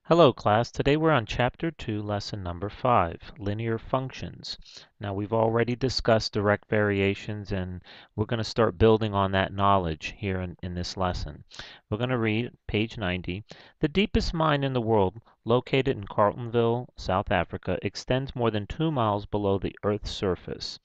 Hello class, today we're on chapter 2, lesson number 5, linear functions. Now we've already discussed direct variations and we're going to start building on that knowledge here in this lesson. We're going to read page 90. The deepest mine in the world, located in Carletonville, South Africa, extends more than 2 miles below the Earth's surface.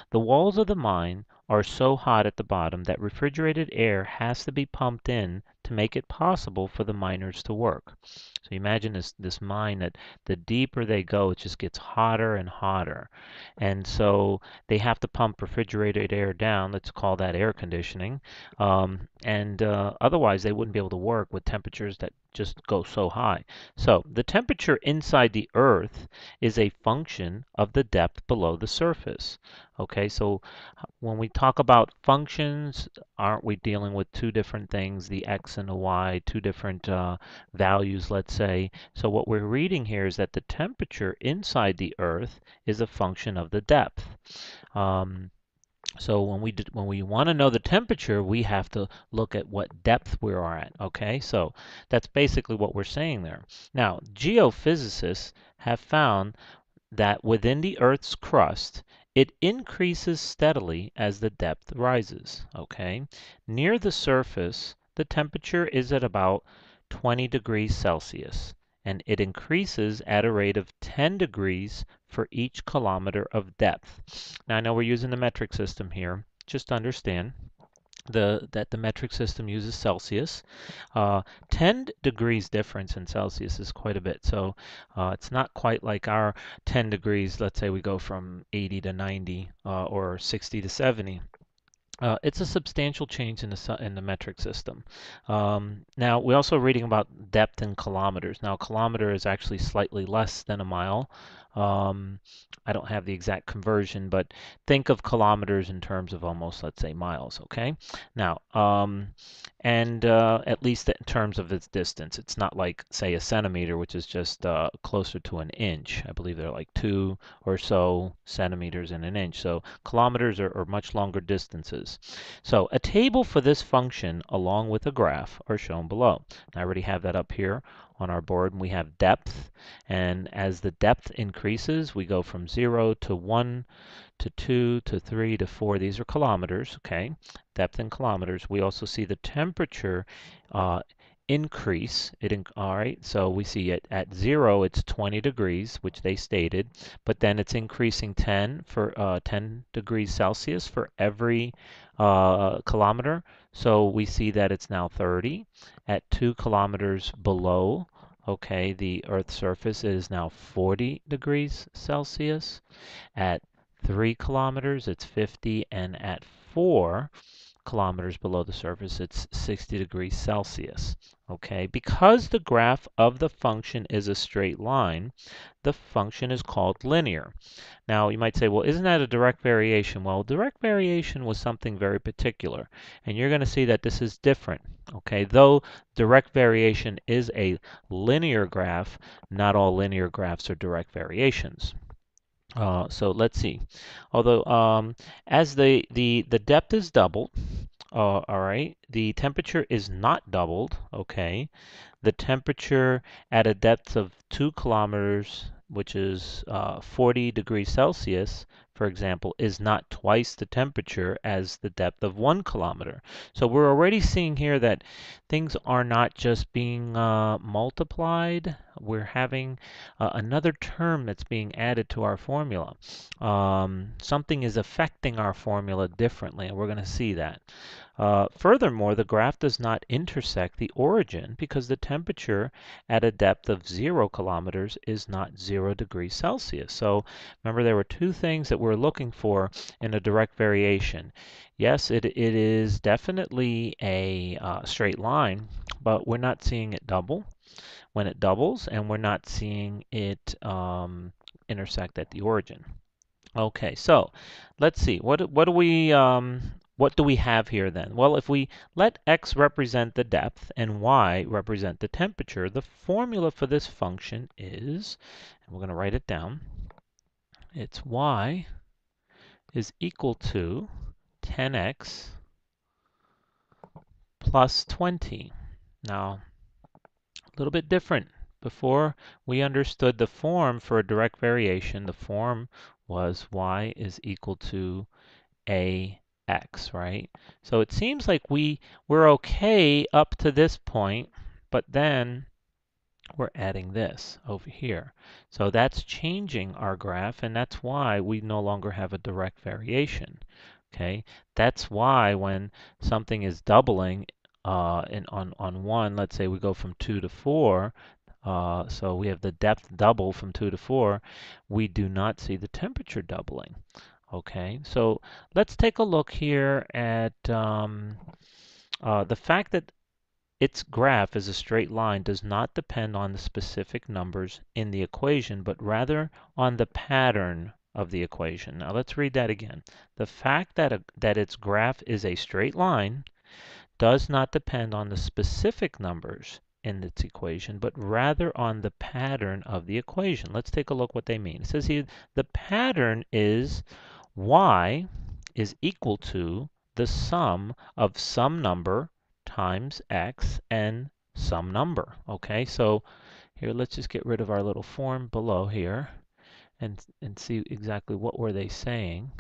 The walls of the mine are so hot at the bottom that refrigerated air has to be pumped in to make it possible for the miners to work. So imagine this mine that the deeper they go, it just gets hotter and hotter. And so they have to pump refrigerated air down. Let's call that air conditioning. Otherwise, they wouldn't be able to work with temperatures that just go so high. So the temperature inside the Earth is a function of the depth below the surface. Okay, so when we talk about functions, aren't we dealing with two different things, the x and the y, two different values, let's say? So what we're reading here is that the temperature inside the Earth is a function of the depth. So when we want to know the temperature, we have to look at what depth we are at. Okay, so that's basically what we're saying there. Now, geophysicists have found that within the Earth's crust, it increases steadily as the depth rises. Okay, near the surface, the temperature is at about 20 degrees Celsius, and it increases at a rate of 10 degrees for each kilometer of depth. Now, I know we're using the metric system here. Just understand that the metric system uses Celsius. 10 degrees difference in Celsius is quite a bit. So it's not quite like our 10 degrees. Let's say we go from 80 to 90 or 60 to 70. It's a substantial change in the metric system. Now, we're also reading about depth in kilometers. Now, a kilometer is actually slightly less than a mile. I don't have the exact conversion, but think of kilometers in terms of almost, let's say, miles, okay? Now, at least in terms of its distance, it's not like, say, a centimeter, which is just closer to an inch. I believe they're like 2 or so centimeters in an inch. So kilometers are much longer distances. So a table for this function along with a graph are shown below. I already have that up here on our board. We have depth, and as the depth increases, we go from 0 to 1 to 2 to 3 to 4. These are kilometers, okay? Depth in kilometers. We also see the temperature increase. All right, so we see it at 0, it's 20 degrees, which they stated, but then it's increasing 10 degrees Celsius for every kilometer. So we see that it's now 30 at 2 kilometers below. Okay, the Earth's surface is now 40 degrees Celsius. At 3 kilometers, it's 50, and at 4 kilometers below the surface, it's 60 degrees Celsius. Okay, because the graph of the function is a straight line, the function is called linear. Now, you might say, well, isn't that a direct variation? Well, direct variation was something very particular, and you're going to see that this is different. Okay, though direct variation is a linear graph, not all linear graphs are direct variations. So let's see. Although as the depth is doubled, all right, the temperature is not doubled. Okay, the temperature at a depth of 2 kilometers, which is 40 degrees Celsius, for example, is not twice the temperature as the depth of 1 kilometer. So we're already seeing here that things are not just being multiplied. We're having another term that's being added to our formula. Something is affecting our formula differently, and we're going to see that. Furthermore, the graph does not intersect the origin because the temperature at a depth of 0 kilometers is not 0 degrees Celsius. So remember, there were two things that we're looking for in a direct variation. Yes, it is definitely a straight line, but we're not seeing it double when it doubles, and we're not seeing it intersect at the origin. Okay, so let's see. What do we have here then? Well, if we let x represent the depth and y represent the temperature, the formula for this function is, and we're going to write it down, it's y is equal to 10x plus 20. Now, a little bit different before we understood the form for a direct variation. The form was y is equal to ax, right? So it seems like we're okay up to this point, but then we're adding this over here. So that's changing our graph, and that's why we no longer have a direct variation. Okay, that's why when something is doubling on 1, let's say we go from 2 to 4, so we have the depth double from 2 to 4, we do not see the temperature doubling. Okay, so let's take a look here at the fact that its graph is a straight line does not depend on the specific numbers in the equation, but rather on the pattern of the equation. Now let's read that again. The fact that its graph is a straight line does not depend on the specific numbers in its equation, but rather on the pattern of the equation. Let's take a look what they mean. It says here the pattern is y is equal to the sum of some number times x and some number. Okay, so here let's just get rid of our little form below here and see exactly what were they saying.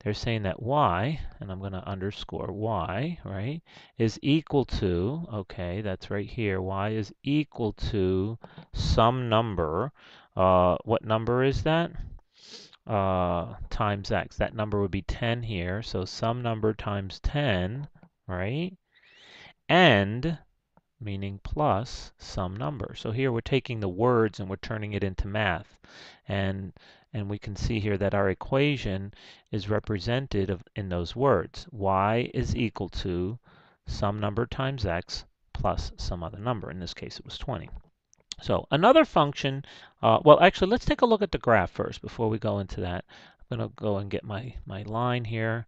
They're saying that y, and I'm going to underscore y, right, is equal to, okay, that's right here, y is equal to some number. What number is that? Times x. That number would be 10 here, so some number times 10, right? And, meaning plus, some number. So here we're taking the words and we're turning it into math. And we can see here that our equation is represented in those words. Y is equal to some number times x plus some other number. In this case, it was 20. So another function, well, actually, let's take a look at the graph first before we go into that. I'm going to go and get my line here.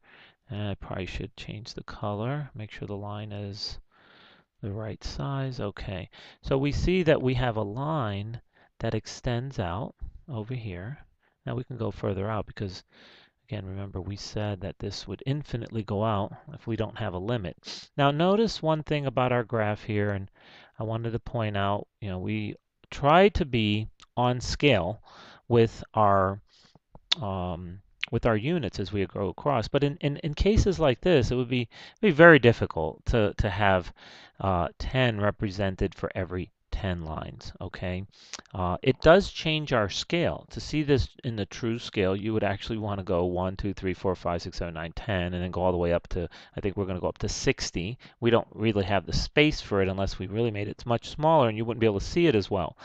And I probably should change the color, make sure the line is the right size. Okay, so we see that we have a line that extends out over here. Now we can go further out because, again, remember we said that this would infinitely go out if we don't have a limit. Now notice one thing about our graph here, and I wanted to point out, we try to be on scale with our units as we go across. But in cases like this, it would be very difficult to have 10 represented for every 10 lines, okay? It does change our scale. To see this in the true scale, you would actually want to go 1, 2, 3, 4, 5, 6, 7, 9, 10, and then go all the way up to, I think we're going to go up to 60. We don't really have the space for it unless we really made it much smaller, and you wouldn't be able to see it as well.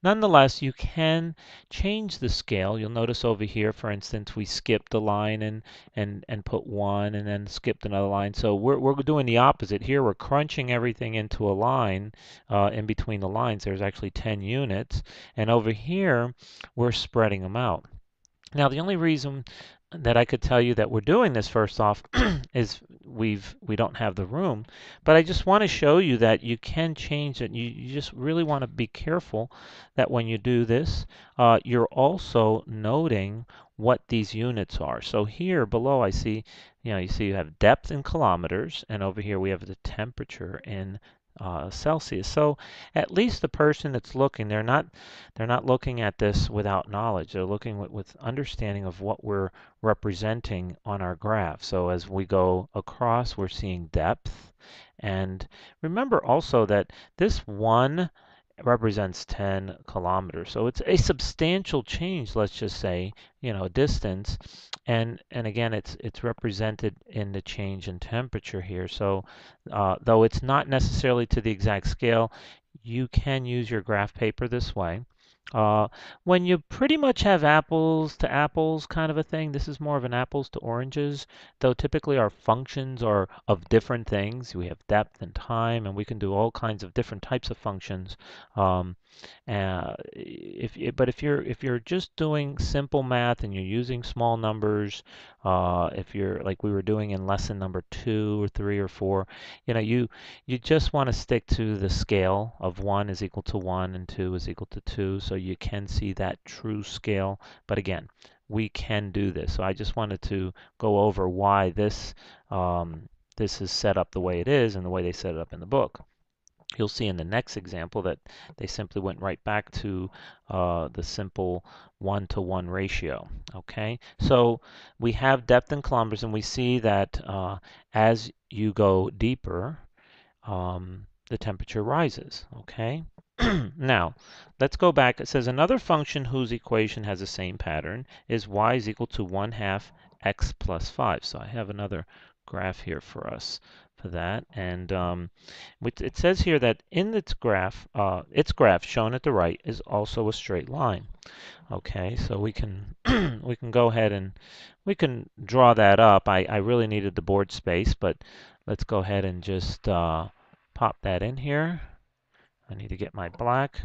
Nonetheless, you can change the scale. You'll notice over here, for instance, we skipped a line and put 1 and then skipped another line. So we're doing the opposite here. We're crunching everything into a line. In between the lines, there's actually 10 units. And over here, we're spreading them out. Now, the only reason that I could tell you that we're doing this first off is we don't have the room, but I just want to show you that you can change it. You just really want to be careful that when you do this, you're also noting what these units are. So here below I see, you see you have depth in kilometers, and over here we have the temperature in Celsius. So at least the person that's looking, they're not looking at this without knowledge. They're looking with understanding of what we're representing on our graph. So as we go across, we're seeing depth. And remember also that this 1 represents 10 kilometers. So it's a substantial change, let's just say, distance. And again, it's represented in the change in temperature here. So though it's not necessarily to the exact scale, you can use your graph paper this way. When you pretty much have apples to apples kind of a thing, this is more of an apples to oranges, though typically our functions are of different things. We have depth and time, and we can do all kinds of different types of functions. But if you're just doing simple math and you're using small numbers, if you're like we were doing in lesson number 2 or 3 or 4, you just want to stick to the scale of 1 is equal to 1 and 2 is equal to 2, so you can see that true scale. But again, we can do this. So I just wanted to go over why this is set up the way it is and the way they set it up in the book. You'll see in the next example that they simply went right back to the simple 1-to-1 ratio. Okay, so we have depth in kilometers, and we see that as you go deeper, the temperature rises. Okay, now let's go back. It says another function whose equation has the same pattern is y is equal to 1/2 x plus 5. So I have another graph here for us for that, and it says here that in its graph shown at the right is also a straight line. Okay, so we can we can go ahead and we can draw that up. I really needed the board space, but let's go ahead and just pop that in here. I need to get my black.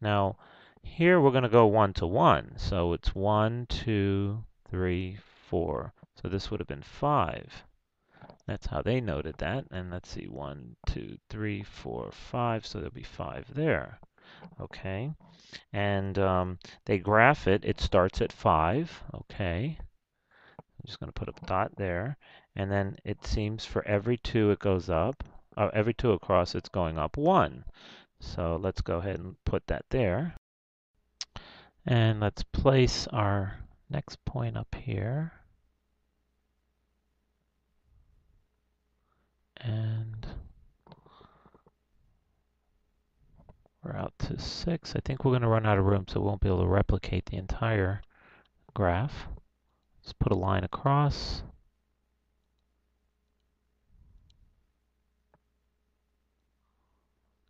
Now here we're going to go 1-to-1. So it's 1, 2, 3, 4. So this would have been 5. That's how they noted that. And let's see, 1, 2, 3, 4, 5. So there'll be 5 there. Okay. And they graph it. It starts at 5. Okay. I'm just going to put a dot there. And then it seems for every 2 it goes up. Every 2 across it's going up 1. So let's go ahead and put that there. And let's place our next point up here. And we're out to 6. I think we're going to run out of room, so we won't be able to replicate the entire graph. Let's put a line across.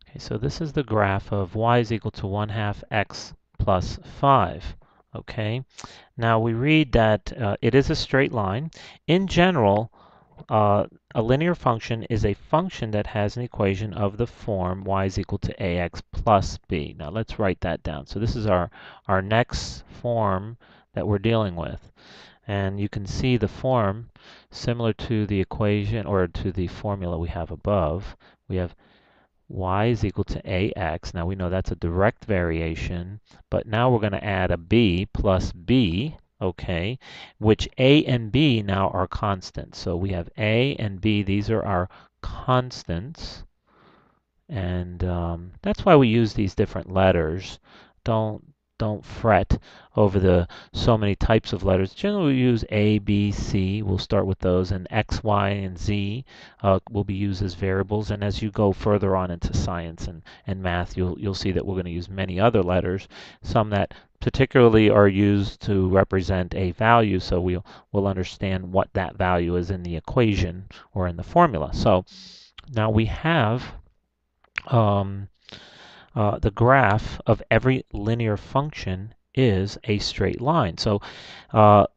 Okay, so this is the graph of y is equal to 1/2 x plus 5. Okay, now we read that it is a straight line. In general, a linear function is a function that has an equation of the form y is equal to ax plus b. Now let's write that down. So this is our next form that we're dealing with. And you can see the form similar to the equation or to the formula we have above. We have y is equal to ax. Now we know that's a direct variation, but now we're going to add a b plus b, okay, which a and b now are constants. So we have a and b, these are our constants, and that's why we use these different letters. Don't fret over the so many types of letters. Generally, we use A, B, C. We'll start with those, and X, Y, and Z will be used as variables. And as you go further on into science and math, you'll see that we're going to use many other letters. Some that particularly are used to represent a value, so we'll understand what that value is in the equation or in the formula. So now we have the graph of every linear function is a straight line. So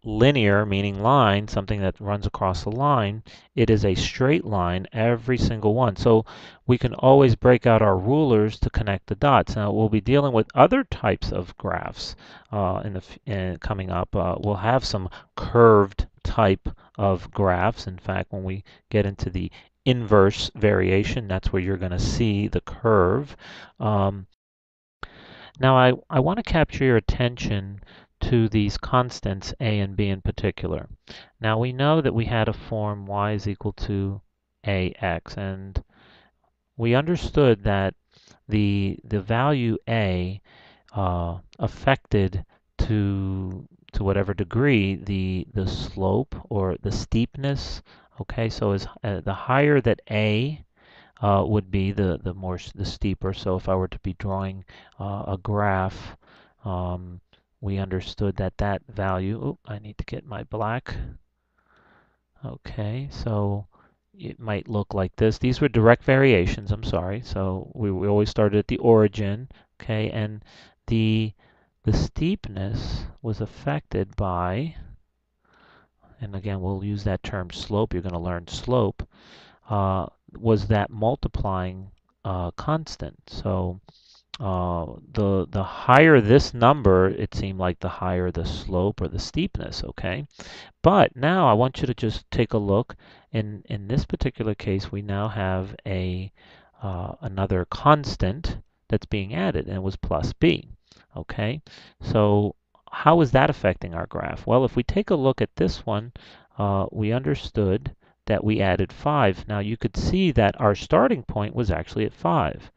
linear, meaning line, something that runs across a line, it is a straight line, every single one. So we can always break out our rulers to connect the dots. Now we'll be dealing with other types of graphs coming up. We'll have some curved type of graphs. In fact, when we get into the inverse variation, that's where you're going to see the curve. Now I want to capture your attention to these constants a and b in particular. Now we know that we had a form y is equal to ax, and we understood that the value a affected to whatever degree the slope or the steepness. Okay, so as the higher that a would be, the steeper. So if I were to be drawing a graph, we understood that value. Oh, I need to get my black. Okay, so it might look like this. These were direct variations. I'm sorry. So we always started at the origin. Okay, and the steepness was affected by, and again we'll use that term slope. You're going to learn slope. Was that multiplying constant. So the higher this number, it seemed like the higher the slope or the steepness, okay? But now I want you to just take a look. In this particular case, we now have another constant that's being added, and it was plus b, okay? So how is that affecting our graph? Well, if we take a look at this one, we understood that we added 5. Now you could see that our starting point was actually at 5.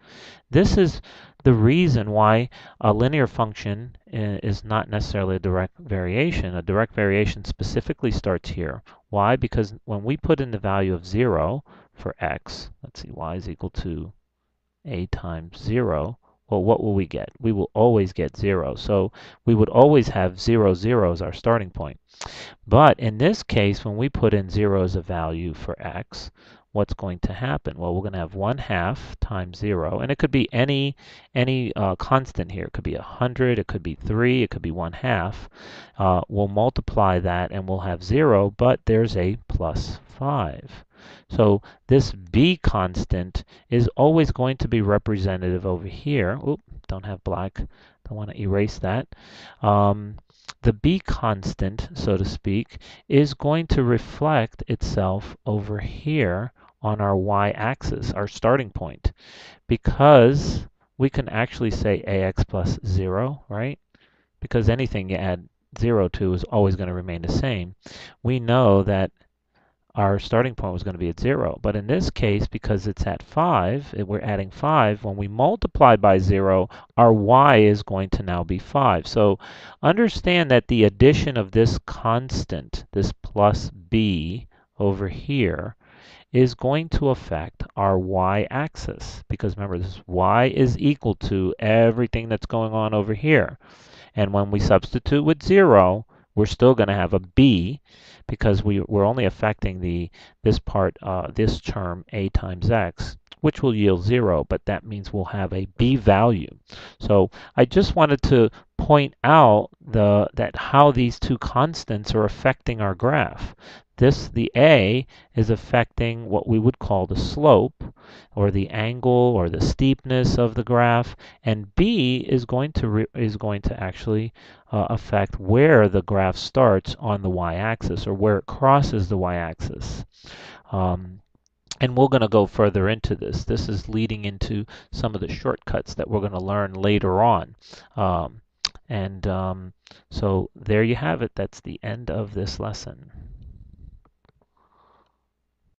This is the reason why a linear function is not necessarily a direct variation. A direct variation specifically starts here. Why? Because when we put in the value of 0 for x, let's see, y is equal to a times 0, well, what will we get? We will always get 0. So we would always have 0, 0 as our starting point. But in this case, when we put in 0 as a value for x, what's going to happen? Well, we're going to have 1/2 times 0, and it could be any constant here. It could be 100, it could be 3, it could be 1/2. We'll multiply that and we'll have 0, but there's a plus 5. So this b constant is always going to be representative over here. Oop, don't have black. Don't want to erase that. The b constant, so to speak, is going to reflect itself over here on our y-axis, our starting point, because we can actually say ax plus 0, right? Because anything you add 0 to is always going to remain the same. We know that our starting point was going to be at 0. But in this case, because it's at 5, we're adding 5, when we multiply by 0, our y is going to now be 5. So understand that the addition of this constant, this plus b over here, is going to affect our y-axis. Because remember, this y is equal to everything that's going on over here. And when we substitute with 0, we're still going to have a b, because we're only affecting this term a times x, which will yield 0, but that means we'll have a b value. So I just wanted to point out that how these two constants are affecting our graph. The a is affecting what we would call the slope, or the angle, or the steepness of the graph, and b is going to actually affect where the graph starts on the y-axis, or where it crosses the y-axis. And we're going to go further into this. This is leading into some of the shortcuts that we're going to learn later on. So there you have it. That's the end of this lesson.